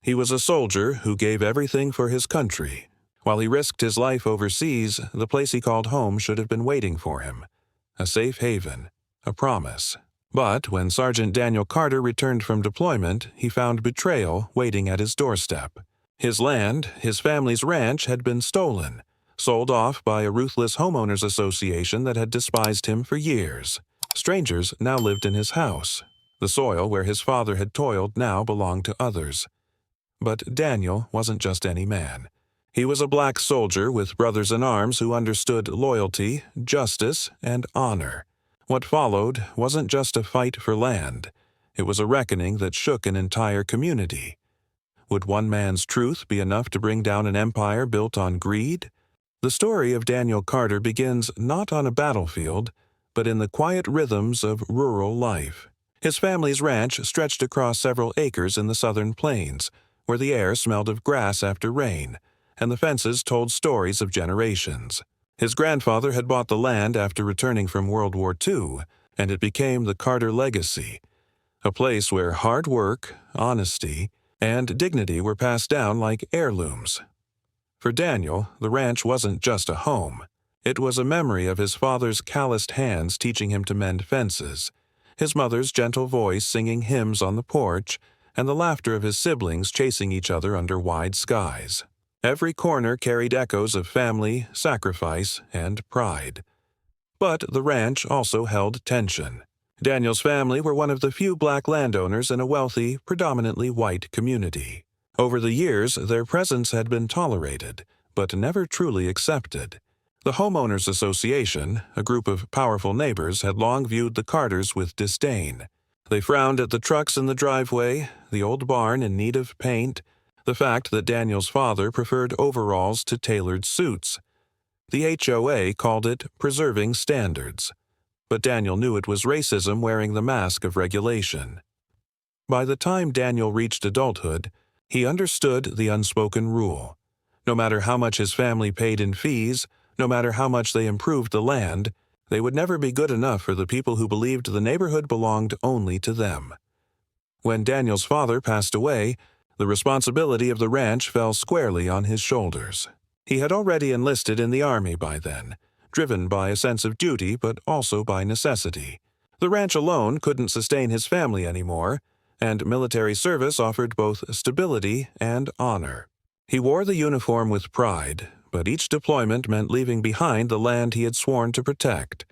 He was a soldier who gave everything for his country. While he risked his life overseas, the place he called home should have been waiting for him. A safe haven, a promise. But when Sergeant Daniel Carter returned from deployment, he found betrayal waiting at his doorstep. His land, his family's ranch, had been stolen, sold off by a ruthless homeowners association that had despised him for years. Strangers now lived in his house. The soil where his father had toiled now belonged to others. But Daniel wasn't just any man. He was a black soldier with brothers in arms who understood loyalty, justice, and honor. What followed wasn't just a fight for land. It was a reckoning that shook an entire community. Would one man's truth be enough to bring down an empire built on greed? The story of Daniel Carter begins not on a battlefield, but in the quiet rhythms of rural life. His family's ranch stretched across several acres in the southern plains, where the air smelled of grass after rain, and the fences told stories of generations. His grandfather had bought the land after returning from World War II, and it became the Carter legacy, a place where hard work, honesty, and dignity were passed down like heirlooms. For Daniel, the ranch wasn't just a home. It was a memory of his father's calloused hands teaching him to mend fences, his mother's gentle voice singing hymns on the porch, and the laughter of his siblings chasing each other under wide skies. Every corner carried echoes of family, sacrifice, and pride. But the ranch also held tension. Daniel's family were one of the few black landowners in a wealthy, predominantly white community. Over the years, their presence had been tolerated, but never truly accepted. The Homeowners Association, a group of powerful neighbors, had long viewed the Carters with disdain. They frowned at the trucks in the driveway, the old barn in need of paint, the fact that Daniel's father preferred overalls to tailored suits. The HOA called it preserving standards. But Daniel knew it was racism wearing the mask of regulation. By the time Daniel reached adulthood, he understood the unspoken rule. No matter how much his family paid in fees, no matter how much they improved the land, they would never be good enough for the people who believed the neighborhood belonged only to them. When Daniel's father passed away, the responsibility of the ranch fell squarely on his shoulders. He had already enlisted in the army by then, driven by a sense of duty but also by necessity. The ranch alone couldn't sustain his family anymore, and military service offered both stability and honor. He wore the uniform with pride, but each deployment meant leaving behind the land he had sworn to protect.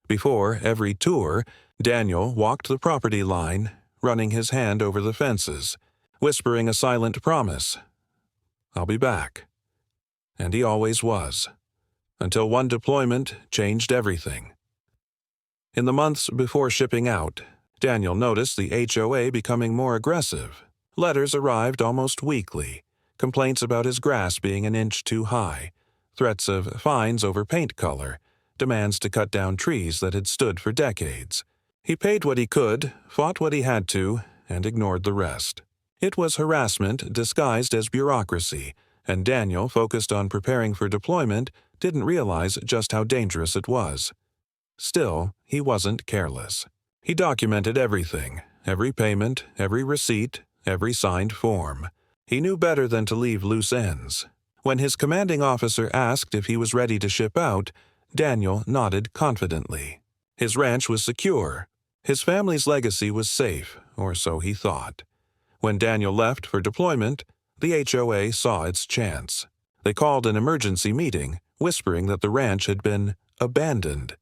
Before every tour, Daniel walked the property line, running his hand over the fences, whispering a silent promise. "I'll be back." And he always was, until one deployment changed everything. In the months before shipping out, Daniel noticed the HOA becoming more aggressive. Letters arrived almost weekly, complaints about his grass being an inch too high, threats of fines over paint color, demands to cut down trees that had stood for decades. He paid what he could, fought what he had to, and ignored the rest. It was harassment disguised as bureaucracy, and Daniel, focused on preparing for deployment, didn't realize just how dangerous it was. Still, he wasn't careless. He documented everything, every payment, every receipt, every signed form. He knew better than to leave loose ends. When his commanding officer asked if he was ready to ship out, Daniel nodded confidently. His ranch was secure. His family's legacy was safe, or so he thought. When Daniel left for deployment, the HOA saw its chance. They called an emergency meeting, whispering that the ranch had been abandoned.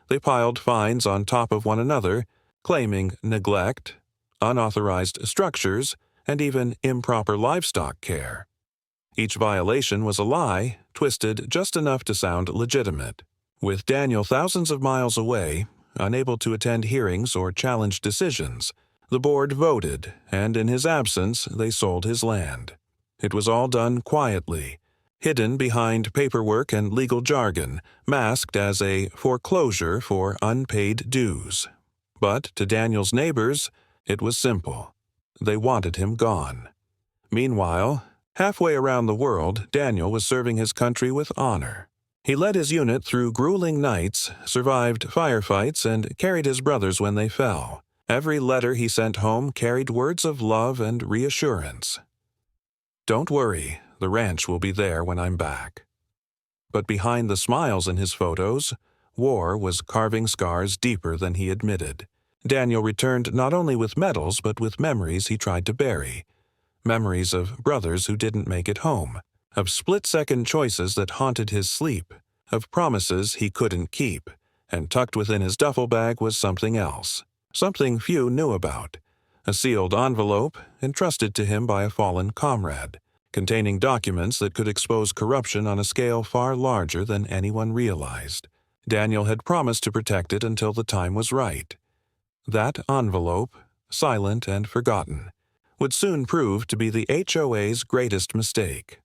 They piled fines on top of one another, claiming neglect, unauthorized structures, and even improper livestock care. Each violation was a lie, twisted just enough to sound legitimate. With Daniel thousands of miles away, unable to attend hearings or challenge decisions, the board voted, and in his absence, they sold his land. It was all done quietly, hidden behind paperwork and legal jargon, masked as a foreclosure for unpaid dues. But to Daniel's neighbors, it was simple. They wanted him gone. Meanwhile, halfway around the world, Daniel was serving his country with honor. He led his unit through grueling nights, survived firefights, and carried his brothers when they fell. Every letter he sent home carried words of love and reassurance. "Don't worry, the ranch will be there when I'm back." But behind the smiles in his photos, war was carving scars deeper than he admitted. Daniel returned not only with medals but with memories he tried to bury. Memories of brothers who didn't make it home, of split-second choices that haunted his sleep, of promises he couldn't keep, and tucked within his duffel bag was something else, something few knew about, a sealed envelope entrusted to him by a fallen comrade, containing documents that could expose corruption on a scale far larger than anyone realized. Daniel had promised to protect it until the time was right. That envelope, silent and forgotten, would soon prove to be the HOA's greatest mistake.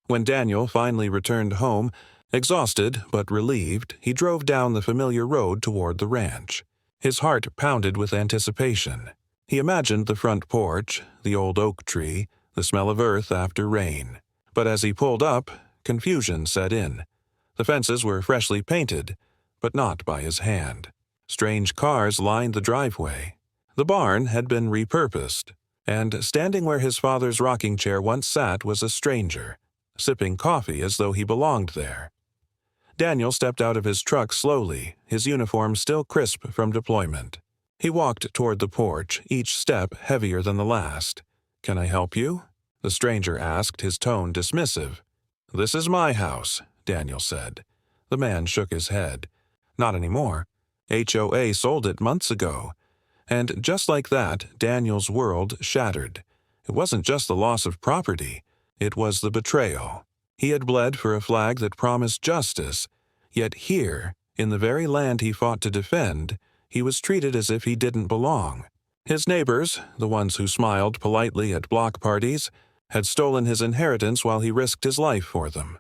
When Daniel finally returned home, exhausted but relieved, he drove down the familiar road toward the ranch. His heart pounded with anticipation. He imagined the front porch, the old oak tree, the smell of earth after rain. But as he pulled up, confusion set in. The fences were freshly painted, but not by his hand. Strange cars lined the driveway. The barn had been repurposed, and standing where his father's rocking chair once sat was a stranger, sipping coffee as though he belonged there. Daniel stepped out of his truck slowly, his uniform still crisp from deployment. He walked toward the porch, each step heavier than the last. "Can I help you?" the stranger asked, his tone dismissive. "This is my house," Daniel said. The man shook his head. "Not anymore. HOA sold it months ago." And just like that, Daniel's world shattered. It wasn't just the loss of property. It was the betrayal. He had bled for a flag that promised justice, yet here, in the very land he fought to defend, he was treated as if he didn't belong. His neighbors, the ones who smiled politely at block parties, had stolen his inheritance while he risked his life for them.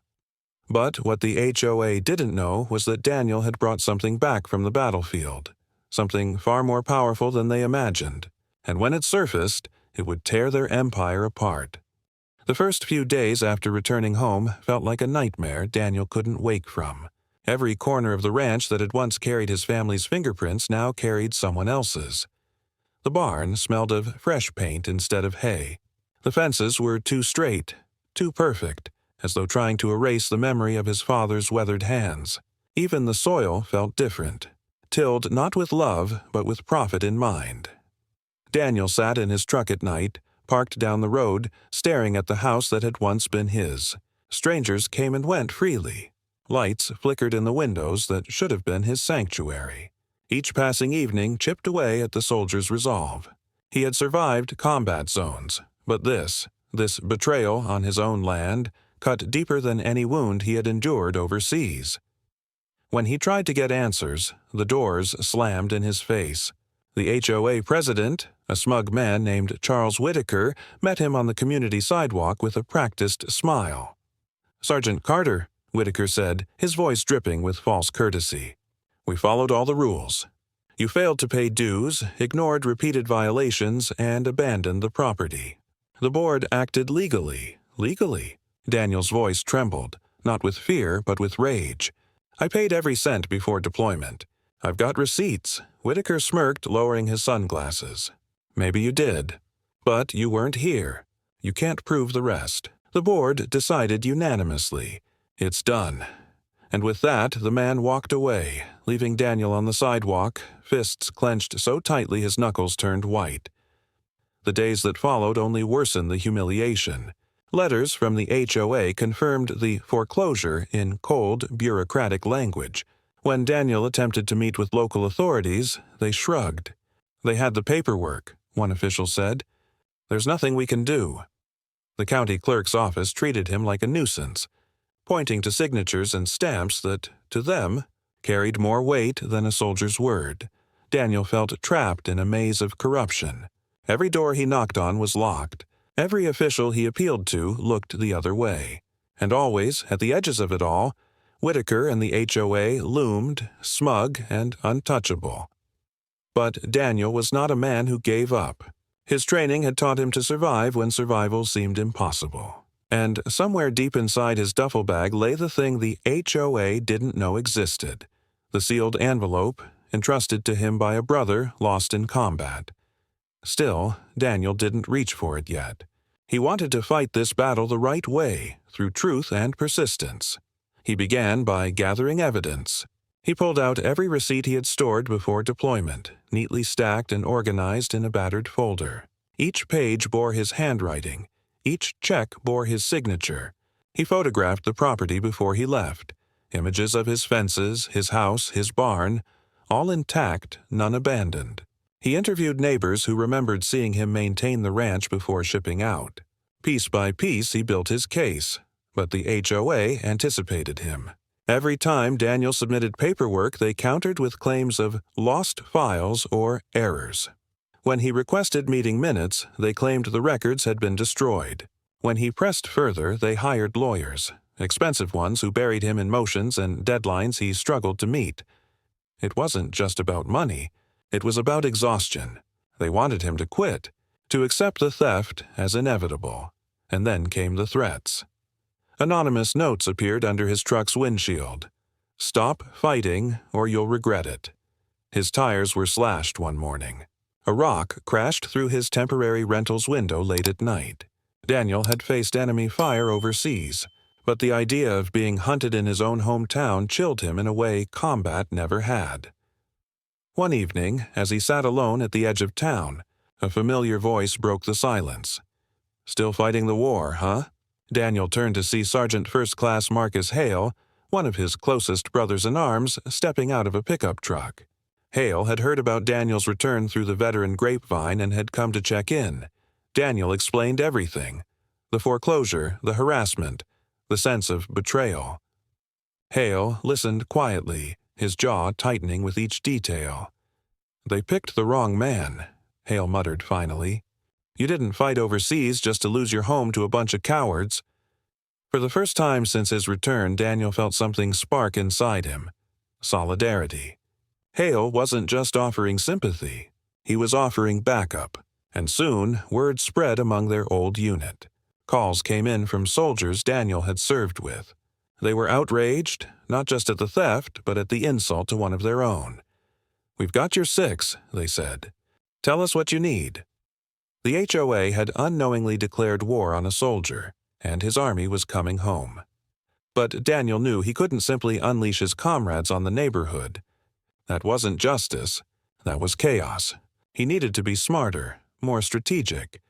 But what the HOA didn't know was that Daniel had brought something back from the battlefield, something far more powerful than they imagined, and when it surfaced, it would tear their empire apart. The first few days after returning home felt like a nightmare Daniel couldn't wake from. Every corner of the ranch that had once carried his family's fingerprints now carried someone else's. The barn smelled of fresh paint instead of hay. The fences were too straight, too perfect, as though trying to erase the memory of his father's weathered hands. Even the soil felt different, tilled not with love but with profit in mind. Daniel sat in his truck at night, parked down the road, staring at the house that had once been his. Strangers came and went freely. Lights flickered in the windows that should have been his sanctuary. Each passing evening chipped away at the soldier's resolve. He had survived combat zones, but this betrayal on his own land, cut deeper than any wound he had endured overseas. When he tried to get answers, the doors slammed in his face. The HOA president, a smug man named Charles Whitaker, met him on the community sidewalk with a practiced smile. "Sergeant Carter," Whitaker said, his voice dripping with false courtesy. "We followed all the rules. You failed to pay dues, ignored repeated violations, and abandoned the property. The board acted legally. Legally." Daniel's voice trembled, not with fear but with rage. "I paid every cent before deployment. I've got receipts." Whitaker smirked, lowering his sunglasses. "Maybe you did. But you weren't here. You can't prove the rest. The board decided unanimously. It's done." And with that, the man walked away, leaving Daniel on the sidewalk, fists clenched so tightly his knuckles turned white. The days that followed only worsened the humiliation. Letters from the HOA confirmed the foreclosure in cold, bureaucratic language. When Daniel attempted to meet with local authorities, they shrugged. "They had the paperwork," one official said. "There's nothing we can do." The county clerk's office treated him like a nuisance, pointing to signatures and stamps that, to them, carried more weight than a soldier's word. Daniel felt trapped in a maze of corruption. Every door he knocked on was locked. Every official he appealed to looked the other way. And always, at the edges of it all, Whitaker and the HOA loomed, smug and untouchable. But Daniel was not a man who gave up. His training had taught him to survive when survival seemed impossible. And somewhere deep inside his duffel bag lay the thing the HOA didn't know existed, the sealed envelope entrusted to him by a brother lost in combat. Still, Daniel didn't reach for it yet. He wanted to fight this battle the right way, through truth and persistence. He began by gathering evidence. He pulled out every receipt he had stored before deployment, neatly stacked and organized in a battered folder. Each page bore his handwriting. Each check bore his signature. He photographed the property before he left. Images of his fences, his house, his barn, all intact, none abandoned. He interviewed neighbors who remembered seeing him maintain the ranch before shipping out. Piece by piece, he built his case, but the HOA anticipated him. Every time Daniel submitted paperwork, they countered with claims of lost files or errors. When he requested meeting minutes, they claimed the records had been destroyed. When he pressed further, they hired lawyers, expensive ones who buried him in motions and deadlines he struggled to meet. It wasn't just about money. It was about exhaustion. They wanted him to quit, to accept the theft as inevitable. And then came the threats. Anonymous notes appeared under his truck's windshield. "Stop fighting, or you'll regret it." His tires were slashed one morning. A rock crashed through his temporary rental's window late at night. Daniel had faced enemy fire overseas, but the idea of being hunted in his own hometown chilled him in a way combat never had. One evening, as he sat alone at the edge of town, a familiar voice broke the silence. "Still fighting the war, huh?" Daniel turned to see Sergeant First Class Marcus Hale, one of his closest brothers-in-arms, stepping out of a pickup truck. Hale had heard about Daniel's return through the veteran grapevine and had come to check in. Daniel explained everything: the foreclosure, the harassment, the sense of betrayal. Hale listened quietly, his jaw tightening with each detail. "They picked the wrong man," Hale muttered finally. "You didn't fight overseas just to lose your home to a bunch of cowards." For the first time since his return, Daniel felt something spark inside him: solidarity. Hale wasn't just offering sympathy. He was offering backup. And soon, word spread among their old unit. Calls came in from soldiers Daniel had served with. They were outraged, not just at the theft, but at the insult to one of their own. "We've got your 6, they said. "Tell us what you need." The HOA had unknowingly declared war on a soldier, and his army was coming home. But Daniel knew he couldn't simply unleash his comrades on the neighborhood. That wasn't justice. That was chaos. He needed to be smarter, more strategic.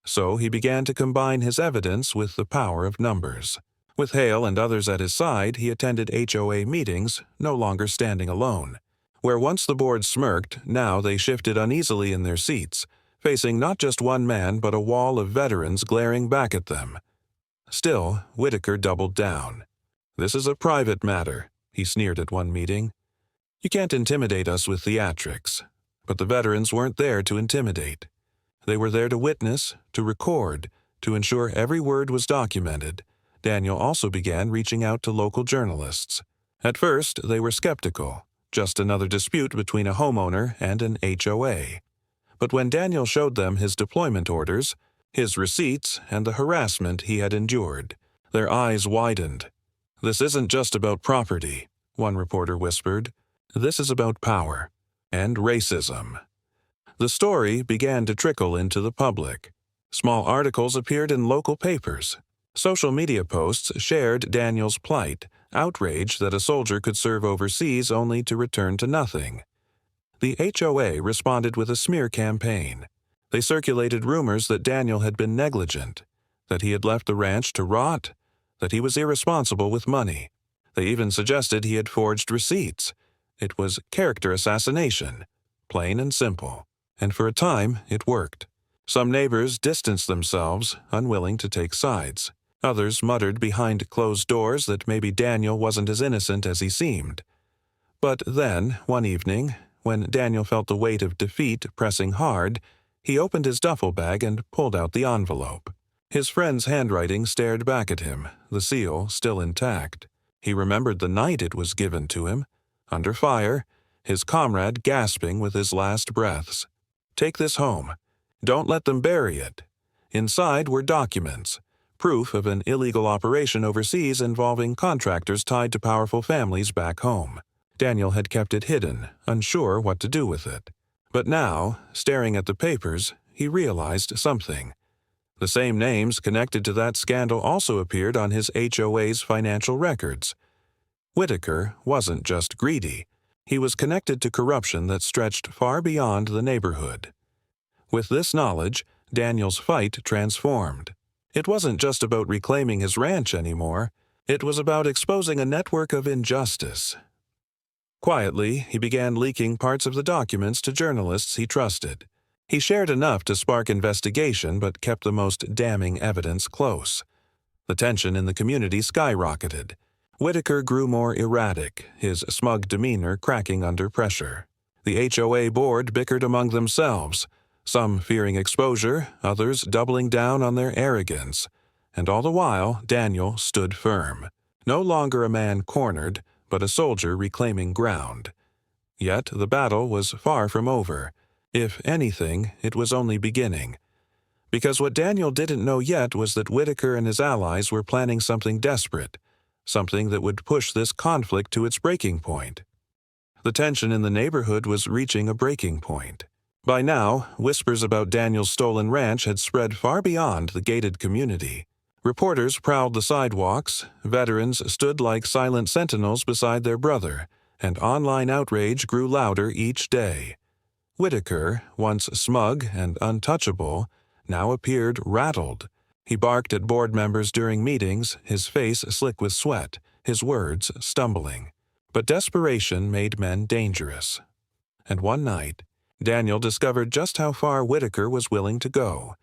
So he began to combine his evidence with the power of numbers. With Hale and others at his side, he attended HOA meetings, no longer standing alone. Where once the board smirked, now they shifted uneasily in their seats, facing not just one man but a wall of veterans glaring back at them. Still, Whitaker doubled down. "This is a private matter," he sneered at one meeting. "You can't intimidate us with theatrics." But the veterans weren't there to intimidate. They were there to witness, to record, to ensure every word was documented. Daniel also began reaching out to local journalists. At first, they were skeptical, just another dispute between a homeowner and an HOA. But when Daniel showed them his deployment orders, his receipts, and the harassment he had endured, their eyes widened. "This isn't just about property," one reporter whispered. "This is about power and racism." The story began to trickle into the public. Small articles appeared in local papers. Social media posts shared Daniel's plight, outrage that a soldier could serve overseas only to return to nothing. The HOA responded with a smear campaign. They circulated rumors that Daniel had been negligent, that he had left the ranch to rot, that he was irresponsible with money. They even suggested he had forged receipts. It was character assassination, plain and simple. And for a time, it worked. Some neighbors distanced themselves, unwilling to take sides. Others muttered behind closed doors that maybe Daniel wasn't as innocent as he seemed. But then, one evening, when Daniel felt the weight of defeat pressing hard, he opened his duffel bag and pulled out the envelope. His friend's handwriting stared back at him, the seal still intact. He remembered the night it was given to him, under fire, his comrade gasping with his last breaths. "Take this home. Don't let them bury it." Inside were documents, proof of an illegal operation overseas involving contractors tied to powerful families back home. Daniel had kept it hidden, unsure what to do with it. But now, staring at the papers, he realized something. The same names connected to that scandal also appeared on his HOA's financial records. Whitaker wasn't just greedy. He was connected to corruption that stretched far beyond the neighborhood. With this knowledge, Daniel's fight transformed. It wasn't just about reclaiming his ranch anymore. It was about exposing a network of injustice. Quietly, he began leaking parts of the documents to journalists he trusted. He shared enough to spark investigation but kept the most damning evidence close. The tension in the community skyrocketed. Whitaker grew more erratic, his smug demeanor cracking under pressure. The HOA board bickered among themselves, some fearing exposure, others doubling down on their arrogance. And all the while, Daniel stood firm. No longer a man cornered, but a soldier reclaiming ground. Yet the battle was far from over. If anything, it was only beginning. Because what Daniel didn't know yet was that Whitaker and his allies were planning something desperate, something that would push this conflict to its breaking point. The tension in the neighborhood was reaching a breaking point. By now, whispers about Daniel's stolen ranch had spread far beyond the gated community. Reporters prowled the sidewalks, veterans stood like silent sentinels beside their brother, and online outrage grew louder each day. Whitaker, once smug and untouchable, now appeared rattled. He barked at board members during meetings, his face slick with sweat, his words stumbling. But desperation made men dangerous. And one night, Daniel discovered just how far Whitaker was willing to go.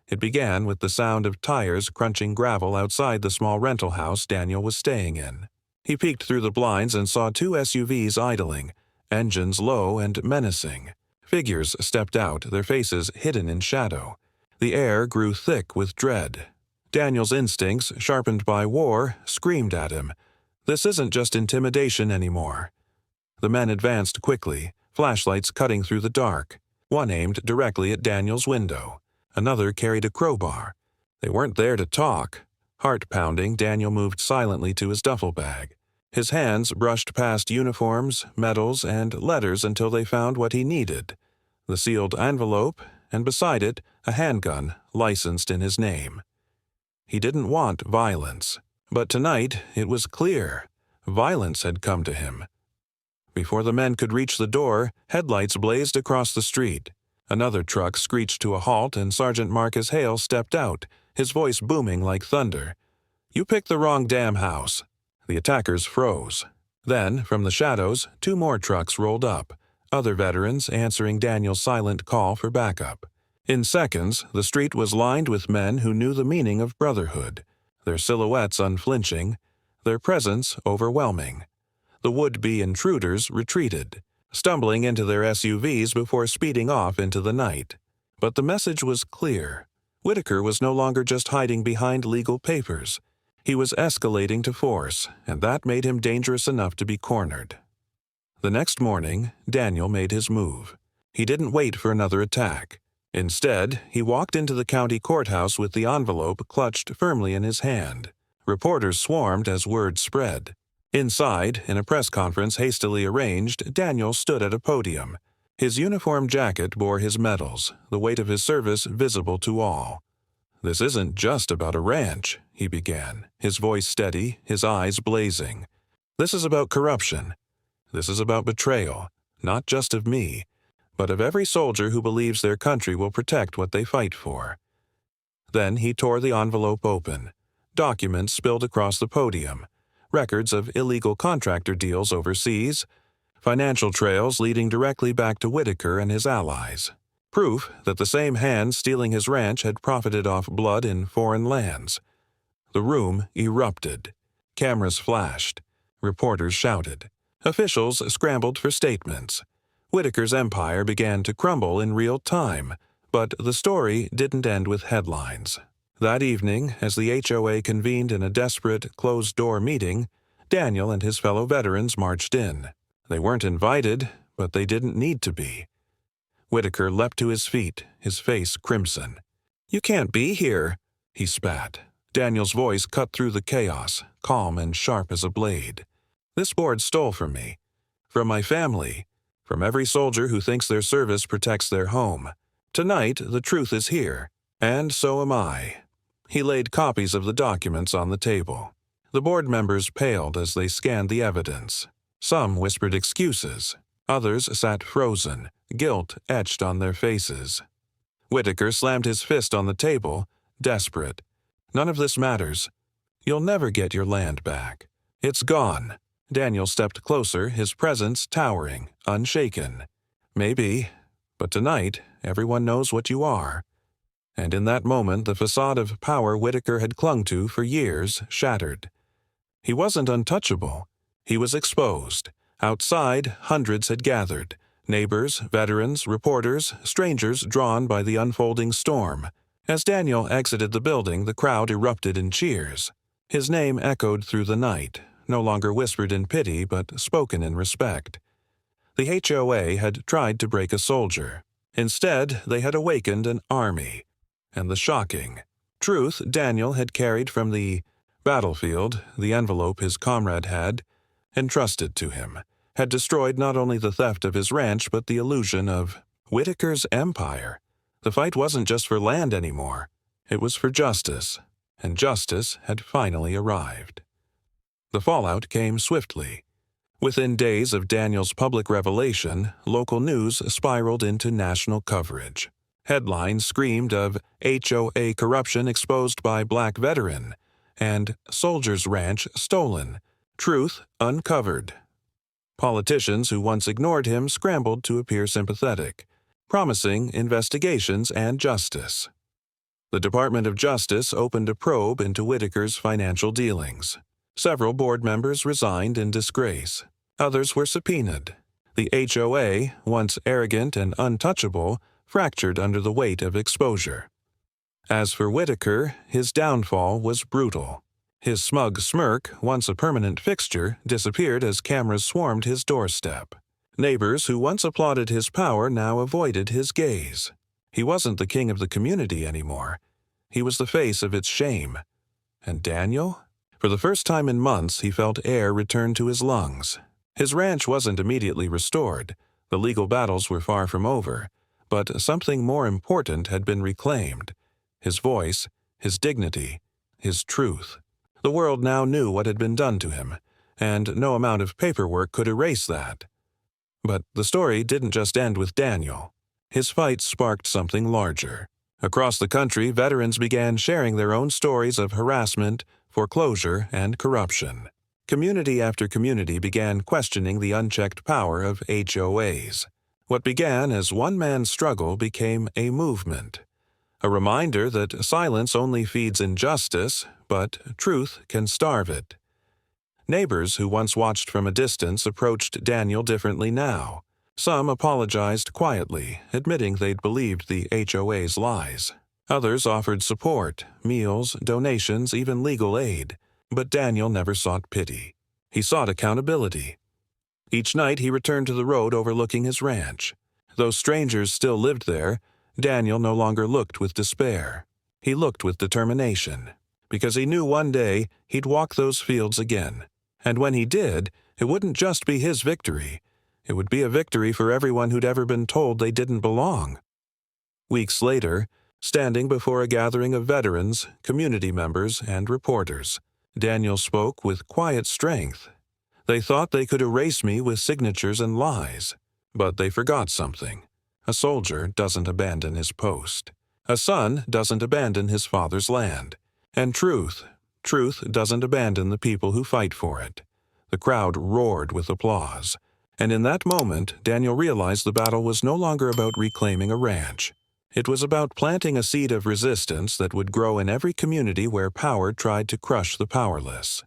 It began with the sound of tires crunching gravel outside the small rental house Daniel was staying in. He peeked through the blinds and saw two SUVs idling, engines low and menacing. Figures stepped out, their faces hidden in shadow. The air grew thick with dread. Daniel's instincts, sharpened by war, screamed at him. This isn't just intimidation anymore. The men advanced quickly, flashlights cutting through the dark. One aimed directly at Daniel's window. Another carried a crowbar. They weren't there to talk. Heart-pounding, Daniel moved silently to his duffel bag. His hands brushed past uniforms, medals, and letters until they found what he needed: the sealed envelope, and beside it, a handgun licensed in his name. He didn't want violence, but tonight it was clear. Violence had come to him. Before the men could reach the door, headlights blazed across the street. Another truck screeched to a halt and Sergeant Marcus Hale stepped out, his voice booming like thunder. "You picked the wrong damn house." The attackers froze. Then, from the shadows, two more trucks rolled up, other veterans answering Daniel's silent call for backup. In seconds, the street was lined with men who knew the meaning of brotherhood, their silhouettes unflinching, their presence overwhelming. The would-be intruders retreated, stumbling into their SUVs before speeding off into the night. But the message was clear. Whitaker was no longer just hiding behind legal papers. He was escalating to force, and that made him dangerous enough to be cornered. The next morning, Daniel made his move. He didn't wait for another attack. Instead, he walked into the county courthouse with the envelope clutched firmly in his hand. Reporters swarmed as word spread. Inside, in a press conference hastily arranged, Daniel stood at a podium. His uniform jacket bore his medals, the weight of his service visible to all. "This isn't just about a ranch," he began, his voice steady, his eyes blazing. "This is about corruption. This is about betrayal, not just of me, but of every soldier who believes their country will protect what they fight for." Then he tore the envelope open. Documents spilled across the podium. Records of illegal contractor deals overseas, financial trails leading directly back to Whitaker and his allies. Proof that the same hands stealing his ranch had profited off blood in foreign lands. The room erupted. Cameras flashed. Reporters shouted. Officials scrambled for statements. Whitaker's empire began to crumble in real time, but the story didn't end with headlines. That evening, as the HOA convened in a desperate, closed-door meeting, Daniel and his fellow veterans marched in. They weren't invited, but they didn't need to be. Whitaker leapt to his feet, his face crimson. "You can't be here," he spat. Daniel's voice cut through the chaos, calm and sharp as a blade. "This board stole from me, from my family, from every soldier who thinks their service protects their home. Tonight, the truth is here. And so am I." He laid copies of the documents on the table. The board members paled as they scanned the evidence. Some whispered excuses. Others sat frozen, guilt etched on their faces. Whitaker slammed his fist on the table, desperate. "None of this matters. You'll never get your land back. It's gone." Daniel stepped closer, his presence towering, unshaken. "Maybe, but tonight everyone knows what you are." And in that moment the facade of power Whitaker had clung to for years shattered. He wasn't untouchable. He was exposed. Outside, hundreds had gathered. Neighbors, veterans, reporters, strangers drawn by the unfolding storm. As Daniel exited the building, the crowd erupted in cheers. His name echoed through the night, no longer whispered in pity but spoken in respect. The HOA had tried to break a soldier. Instead, they had awakened an army. And the shocking truth Daniel had carried from the battlefield, the envelope his comrade had entrusted to him, had destroyed not only the theft of his ranch but the illusion of Whitaker's empire. The fight wasn't just for land anymore. It was for justice, and justice had finally arrived. The fallout came swiftly. Within days of Daniel's public revelation, local news spiraled into national coverage. Headlines screamed of HOA corruption exposed by black veteran and soldier's ranch stolen, truth uncovered. Politicians who once ignored him scrambled to appear sympathetic, promising investigations and justice. The Department of Justice opened a probe into Whitaker's financial dealings. Several board members resigned in disgrace. Others were subpoenaed. The HOA, once arrogant and untouchable, fractured under the weight of exposure. As for Whitaker, his downfall was brutal. His smug smirk, once a permanent fixture, disappeared as cameras swarmed his doorstep. Neighbors who once applauded his power now avoided his gaze. He wasn't the king of the community anymore. He was the face of its shame. And Daniel? For the first time in months, he felt air return to his lungs. His ranch wasn't immediately restored. The legal battles were far from over. But something more important had been reclaimed. His voice, his dignity, his truth. The world now knew what had been done to him, and no amount of paperwork could erase that. But the story didn't just end with Daniel. His fight sparked something larger. Across the country, veterans began sharing their own stories of harassment, foreclosure, and corruption. Community after community began questioning the unchecked power of HOAs. What began as one man's struggle became a movement. A reminder that silence only feeds injustice, but truth can starve it. Neighbors who once watched from a distance approached Daniel differently now. Some apologized quietly, admitting they'd believed the HOA's lies. Others offered support, meals, donations, even legal aid. But Daniel never sought pity. He sought accountability. Each night he returned to the road overlooking his ranch. Though strangers still lived there, Daniel no longer looked with despair. He looked with determination, because he knew one day he'd walk those fields again. And when he did, it wouldn't just be his victory. It would be a victory for everyone who'd ever been told they didn't belong. Weeks later, standing before a gathering of veterans, community members, and reporters, Daniel spoke with quiet strength. "They thought they could erase me with signatures and lies. But they forgot something. A soldier doesn't abandon his post. A son doesn't abandon his father's land. And truth doesn't abandon the people who fight for it." The crowd roared with applause. And in that moment, Daniel realized the battle was no longer about reclaiming a ranch. It was about planting a seed of resistance that would grow in every community where power tried to crush the powerless.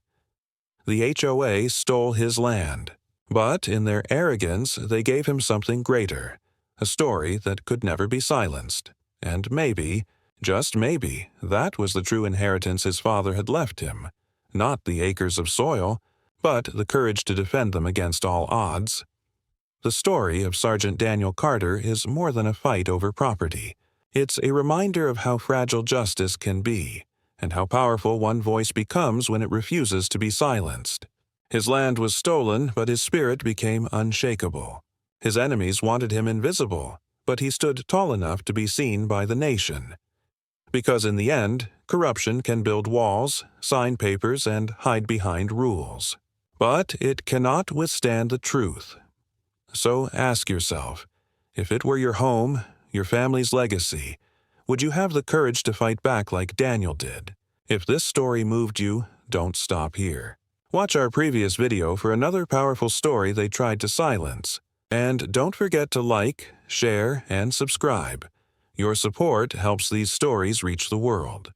The HOA stole his land, but in their arrogance they gave him something greater, a story that could never be silenced. And maybe, just maybe, that was the true inheritance his father had left him. Not the acres of soil, but the courage to defend them against all odds. The story of Sergeant Daniel Carter is more than a fight over property. It's a reminder of how fragile justice can be, and how powerful one voice becomes when it refuses to be silenced. His land was stolen, but his spirit became unshakable. His enemies wanted him invisible, but he stood tall enough to be seen by the nation. Because in the end, corruption can build walls, sign papers, and hide behind rules. But it cannot withstand the truth. So ask yourself, if it were your home, your family's legacy, would you have the courage to fight back like Daniel did? If this story moved you, don't stop here. Watch our previous video for another powerful story they tried to silence. And don't forget to like, share, and subscribe. Your support helps these stories reach the world.